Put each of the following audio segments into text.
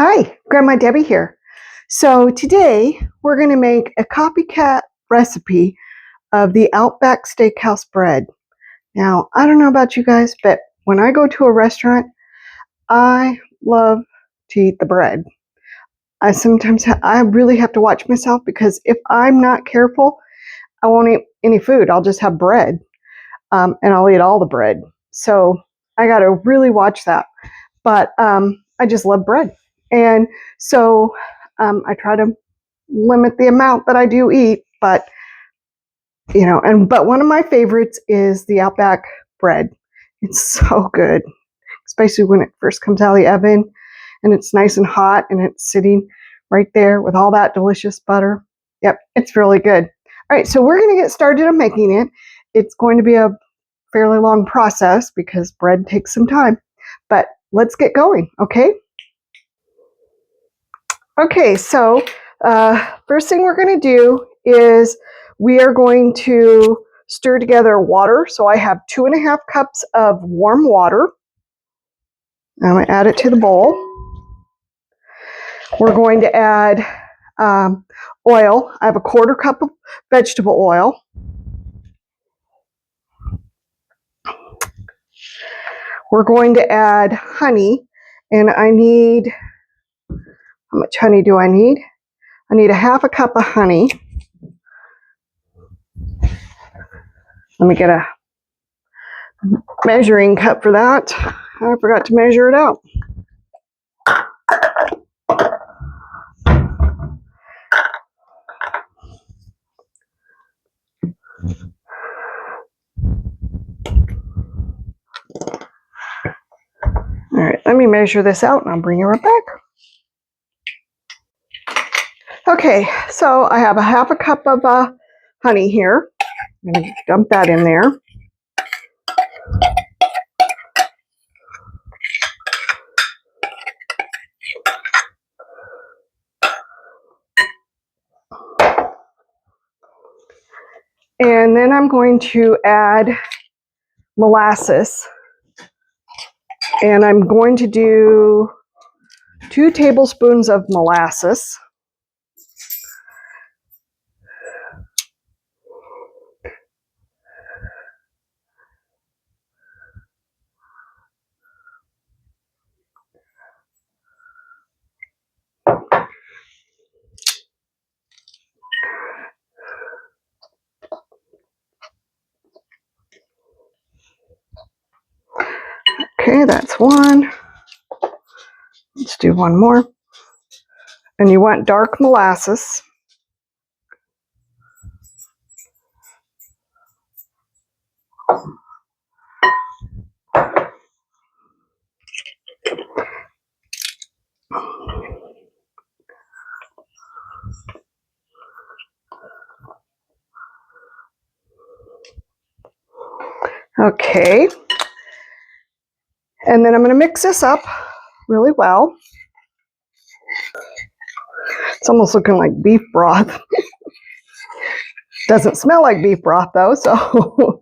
Hi, Grandma Debbie here. So today we're going to make a copycat recipe of the Outback Steakhouse bread. Now, I don't know about you guys, but when I go to a restaurant, I love to eat the bread. I really have to watch myself because if I'm not careful, I won't eat any food. I'll just have bread, and I'll eat all the bread. So I got to really watch that. But I just love bread. And so I try to limit the amount that I do eat, but but one of my favorites is the Outback bread. It's so good, especially when it first comes out of the oven and it's nice and hot and it's sitting right there with all that delicious butter. Yep, it's really good. All right, so we're going to get started on making it. It's going to be a fairly long process because bread takes some time, but let's get going, okay? Okay, so first thing we're going to do is we are going to stir together water. So I have 2.5 cups of warm water. I'm going to add it to the bowl. We're going to add oil. I have a 1/4 cup of vegetable oil. We're going to add honey, and I need, how much honey do I need? I need 1/2 cup of honey. Let me get a measuring cup for that. I forgot to measure it out. All right, let me measure this out and I'll bring you right back. Okay, so I have 1/2 cup of honey here. I'm going to dump that in there. And then I'm going to add molasses. And I'm going to do 2 tablespoons of molasses. Okay, that's one. Let's do one more. And you want dark molasses. Okay. And then I'm going to mix this up really well. It's almost looking like beef broth. Doesn't smell like beef broth though, so.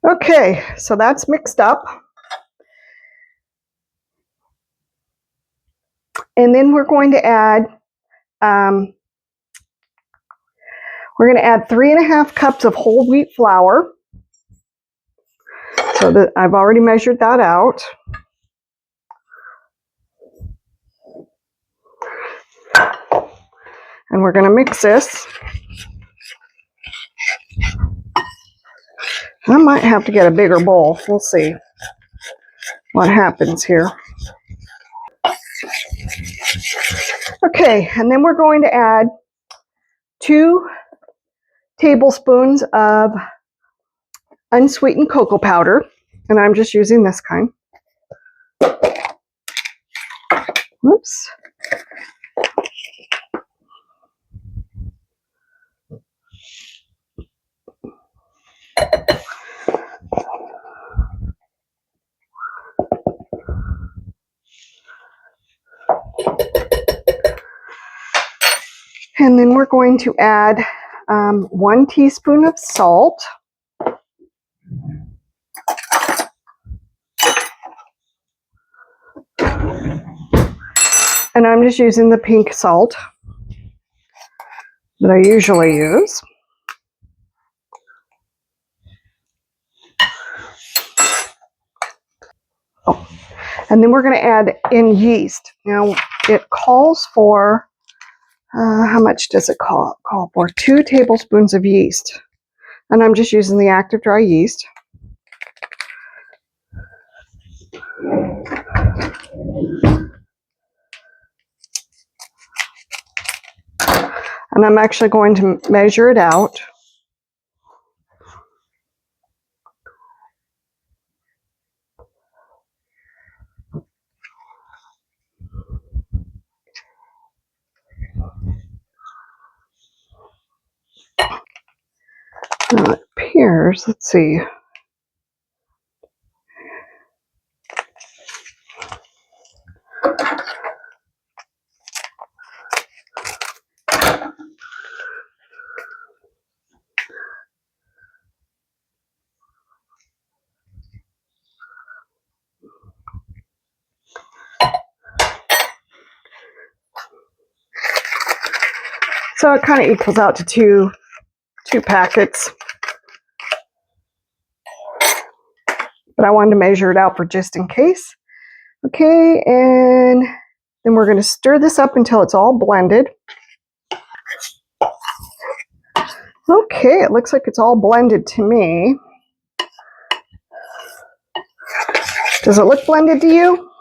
Okay, so that's mixed up. And then we're going to add 3.5 cups of whole wheat flour. So that I've already measured that out. And we're going to mix this. I might have to get a bigger bowl. We'll see what happens here. Okay, and then we're going to add 2 tablespoons of unsweetened cocoa powder, and I'm just using this kind. Whoops. And then we're going to add 1 teaspoon of salt. And I'm just using the pink salt that I usually use. Oh. And then we're going to add in yeast. Now it calls for, how much does it call for? 2 tablespoons of yeast. And I'm just using the active dry yeast. And I'm actually going to measure it out. Now it appears, let's see. So it kind of equals out to two packets. But I wanted to measure it out for just in case. Okay, and then we're going to stir this up until it's all blended. Okay, it looks like it's all blended to me. Does it look blended to you?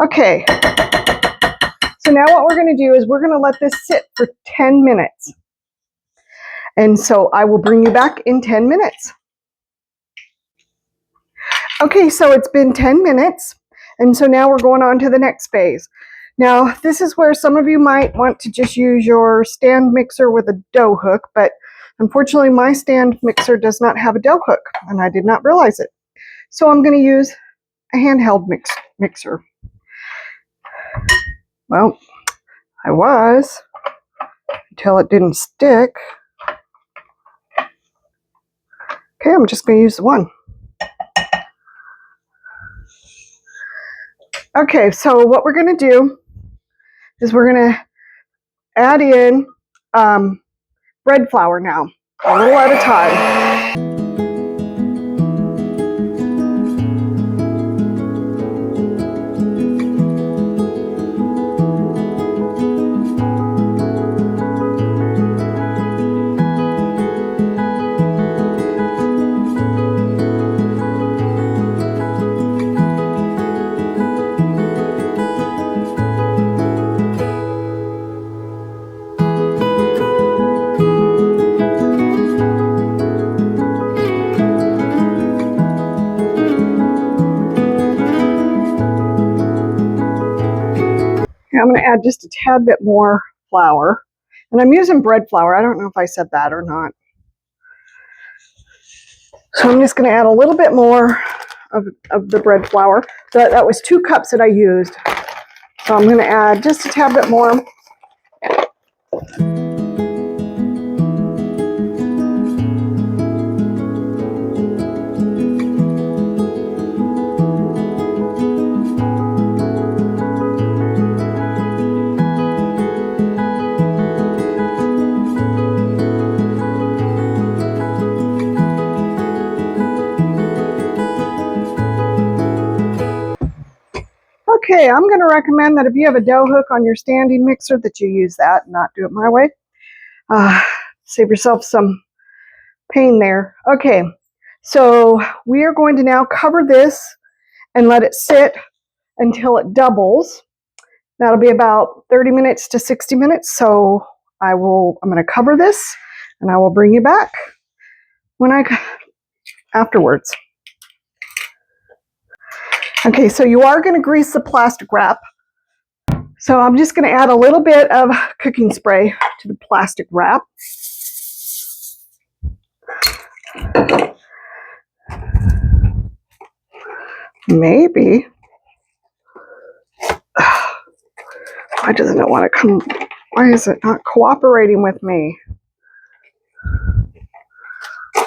Okay. So now what we're going to do is we're going to let this sit for 10 minutes. And so I will bring you back in 10 minutes. Okay, so it's been 10 minutes. And so now we're going on to the next phase. Now, this is where some of you might want to just use your stand mixer with a dough hook, but unfortunately my stand mixer does not have a dough hook, and I did not realize it. So I'm going to use a handheld mixer. Well, I was, until it didn't stick. Okay, I'm just going to use the one. Okay, so what we're going to do is we're going to add in bread flour now, a little at a time. I'm going to add just a tad bit more flour. And I'm using bread flour. I don't know if I said that or not. So I'm just going to add a little bit more of the bread flour. That was 2 cups that I used. So I'm going to add just a tad bit more. Okay, I'm going to recommend that if you have a dough hook on your standing mixer that you use that and not do it my way. Save yourself some pain there. Okay, so we are going to now cover this and let it sit until it doubles. That'll be about 30 minutes to 60 minutes. So I'm going to cover this and I will bring you back afterwards. Okay, so you are going to grease the plastic wrap. So I'm just going to add a little bit of cooking spray to the plastic wrap. Maybe. Why doesn't it want to come? Why is it not cooperating with me?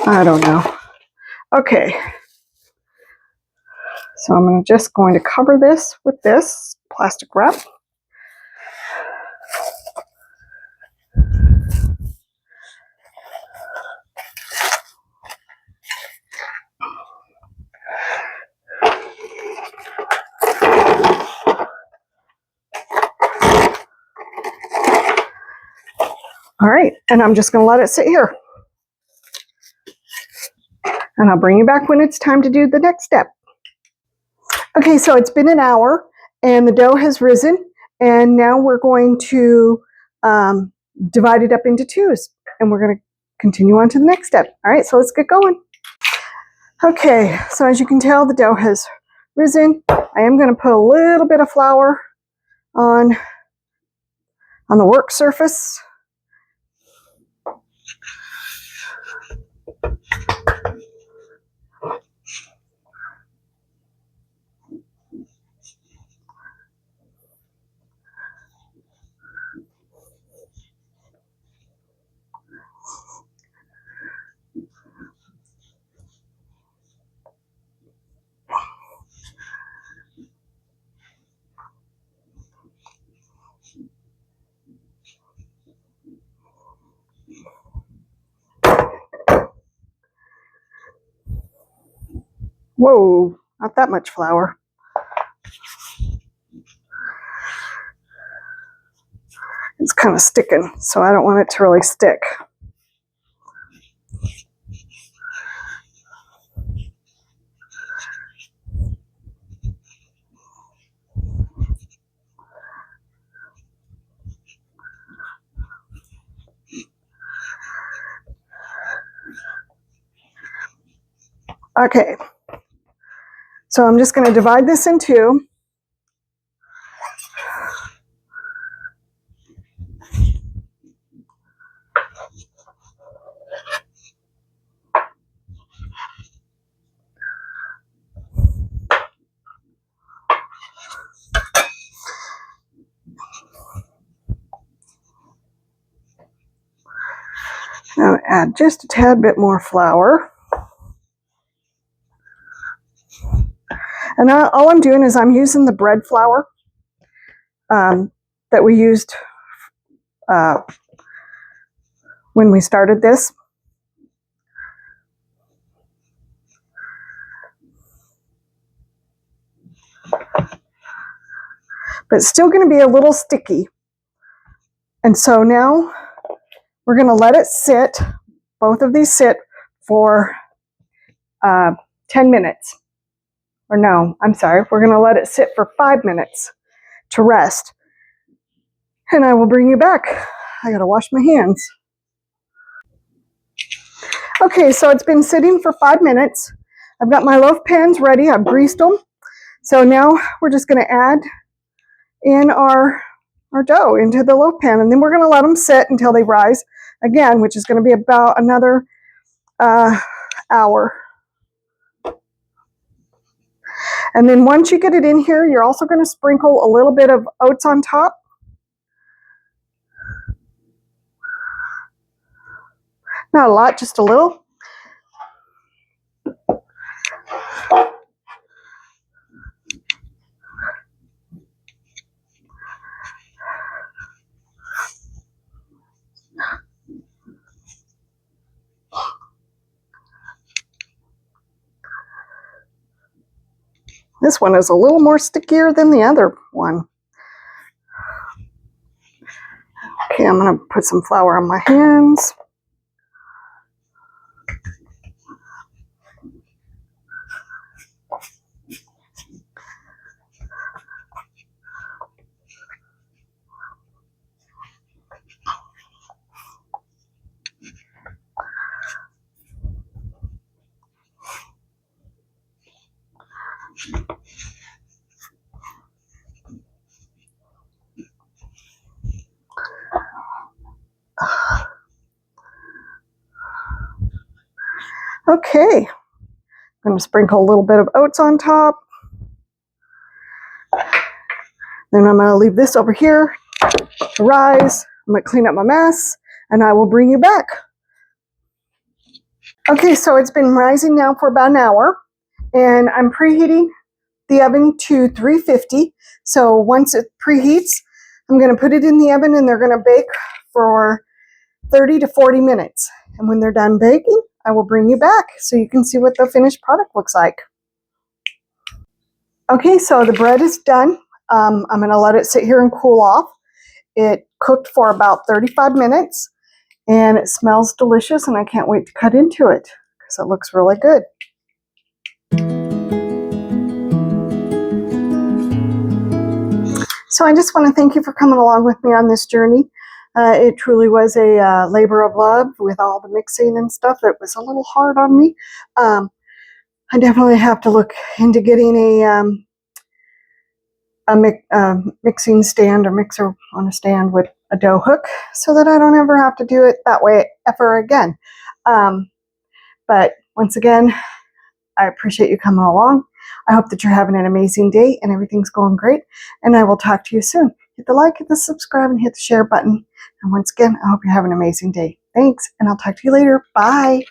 I don't know. Okay. So I'm just going to cover this with this plastic wrap. All right, and I'm just going to let it sit here. And I'll bring you back when it's time to do the next step. Okay, so it's been an hour and the dough has risen, and now we're going to divide it up into twos, and we're going to continue on to the next step. All right, so let's get going. Okay, so as you can tell, the dough has risen. I am going to put a little bit of flour on the work surface. Whoa, not that much flour. It's kind of sticking, so I don't want it to really stick. Okay, so I'm just going to divide this in two. Now add just a tad bit more flour. And all I'm doing is I'm using the bread flour that we used when we started this. But it's still going to be a little sticky. And so now we're going to let it sit, both of these sit for 10 minutes. Or no, I'm sorry, we're going to let it sit for 5 minutes to rest. And I will bring you back. I got to wash my hands. Okay, so it's been sitting for 5 minutes. I've got my loaf pans ready. I've greased them. So now we're just going to add in our dough into the loaf pan, and then we're going to let them sit until they rise again, which is going to be about another hour. And then once you get it in here, you're also going to sprinkle a little bit of oats on top. Not a lot, just a little. This one is a little more stickier than the other one. Okay, I'm going to put some flour on my hands. Okay, I'm going to sprinkle a little bit of oats on top. Then I'm going to leave this over here to rise. I'm going to clean up my mess, and I will bring you back. Okay, so it's been rising now for about an hour, and I'm preheating the oven to 350. So once it preheats, I'm going to put it in the oven, and they're going to bake for 30 to 40 minutes. And when they're done baking, I will bring you back so you can see what the finished product looks like. Okay, so the bread is done. I'm going to let it sit here and cool off. It cooked for about 35 minutes, and it smells delicious, and I can't wait to cut into it because it looks really good. So I just want to thank you for coming along with me on this journey. It truly was a labor of love with all the mixing and stuff. It was a little hard on me. I definitely have to look into getting a mixing stand or mixer on a stand with a dough hook so that I don't ever have to do it that way ever again. But once again, I appreciate you coming along. I hope that you're having an amazing day and everything's going great. And I will talk to you soon. Hit the like, hit the subscribe, and hit the share button. And once again, I hope you're having an amazing day. Thanks, and I'll talk to you later. Bye.